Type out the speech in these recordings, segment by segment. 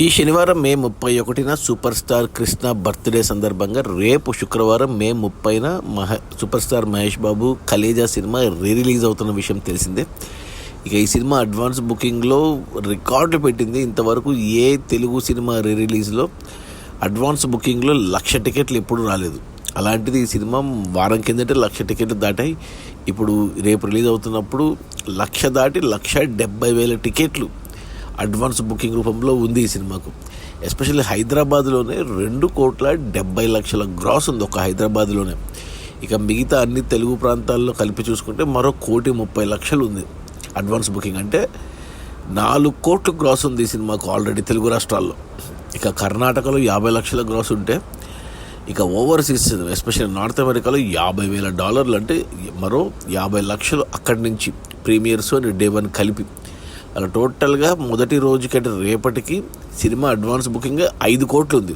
ఈ శనివారం మే 31న super star Krishna birthday సందర్భంగా రేపు శుక్రవారం మే 30న super star Mahesh Babu Khaleja cinema release అవుతున్న విషయం తెలిసిందే. ఇక ఈ సినిమా అడ్వాన్స్ బుకింగ్లో రికార్డు పెట్టింది. ఇంతవరకు ఏ తెలుగు సినిమా రిలీజ్లో అడ్వాన్స్ బుకింగ్లో 1,00,000 టికెట్లు ఎప్పుడు రాలేదు. అలాంటిది ఈ సినిమా వారం కిందటే 1,00,000 టికెట్లు దాటాయి. ఇప్పుడు రేపు రిలీజ్ అవుతున్నప్పుడు 1,00,000 దాటి 1,70,000 టికెట్లు అడ్వాన్స్ బుకింగ్ రూపంలో ఉంది ఈ సినిమాకు. ఎస్పెషల్లీ హైదరాబాద్లోనే 2,70,00,000 గ్రాస్ ఉంది ఒక హైదరాబాద్లోనే. ఇక మిగతా అన్ని తెలుగు ప్రాంతాల్లో కలిపి చూసుకుంటే మరో 1,30,00,000 ఉంది అడ్వాన్స్ బుకింగ్. అంటే 4 కోట్ల గ్రాస్ ఉంది ఈ సినిమాకు ఆల్రెడీ తెలుగు రాష్ట్రాల్లో. ఇక కర్ణాటకలో 50,00,000 గ్రాస్ ఉంటే, ఇక ఓవర్సీస్ ఎస్పెషల్లీ నార్త్ అమెరికాలో $50,000 అంటే మరో 50,00,000 అక్కడి నుంచి ప్రీమియర్స్ అండ్ డే 1 కలిపి. అలా టోటల్గా మొదటి రోజుకంటే రేపటికి సినిమా అడ్వాన్స్ బుకింగ్ 5 కోట్లు ఉంది.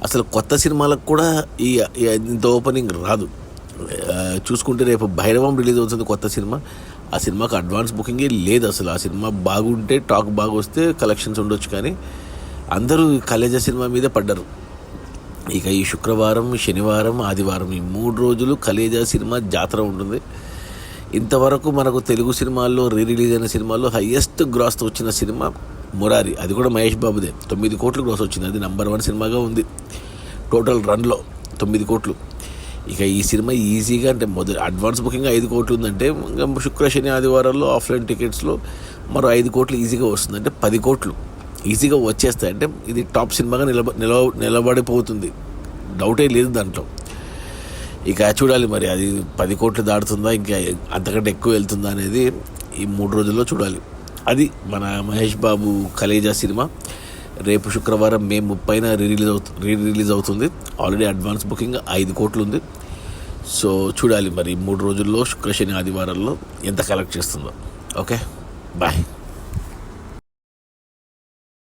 అసలు కొత్త సినిమాలకు కూడా ఈ ఇంత ఓపెనింగ్ రాదు. చూసుకుంటే రేపు భైరవం రిలీజ్ అవుతుంది కొత్త సినిమా. ఆ సినిమాకి అడ్వాన్స్ బుకింగే లేదు అసలు. ఆ సినిమా బాగుంటే, టాక్ బాగా వస్తే కలెక్షన్స్ ఉండొచ్చు, కానీ అందరూ కలేజా సినిమా మీదే పడ్డారు. ఇక ఈ శుక్రవారం, శనివారం, ఆదివారం ఈ 3 రోజులు కలేజా సినిమా జాతర ఉంటుంది. ఇంతవరకు మనకు తెలుగు సినిమాల్లో రిలీజ్ అయిన సినిమాల్లో హయ్యెస్ట్ గ్రాస్తో వచ్చిన సినిమా మురారి. అది కూడా మహేష్ బాబుదే. 9 కోట్లు గ్రాస్ వచ్చింది. అది నెంబర్ 1 సినిమాగా ఉంది టోటల్ రన్లో 9 కోట్లు. ఇక ఈ సినిమా ఈజీగా అంటే అడ్వాన్స్ బుకింగ్ 5 కోట్లు ఉందంటే ఇంకా శుక్ర, శని, ఆదివారాల్లో ఆఫ్లైన్ టికెట్స్లో మరో 5 కోట్లు ఈజీగా వస్తుంది. అంటే 10 కోట్లు ఈజీగా వచ్చేస్తాయి. అంటే ఇది టాప్ సినిమాగా నిలబడిపోతుంది, డౌటే లేదు దాంట్లో. ఇక చూడాలి మరి అది 10 కోట్లు దాటుతుందా, ఇంకా అంతకంటే ఎక్కువ వెళ్తుందా అనేది ఈ 3 రోజుల్లో చూడాలి. అది మన మహేష్ బాబు కలేజా సినిమా రేపు శుక్రవారం మే 30న రిలీజ్ అవుతుంది. ఆల్రెడీ అడ్వాన్స్ బుకింగ్ 5 కోట్లు ఉంది. సో చూడాలి మరి 3 రోజుల్లో శుక్ర, శని, ఆదివారాల్లో ఎంత కలెక్ట్ చేస్తుందో. Okay, bye.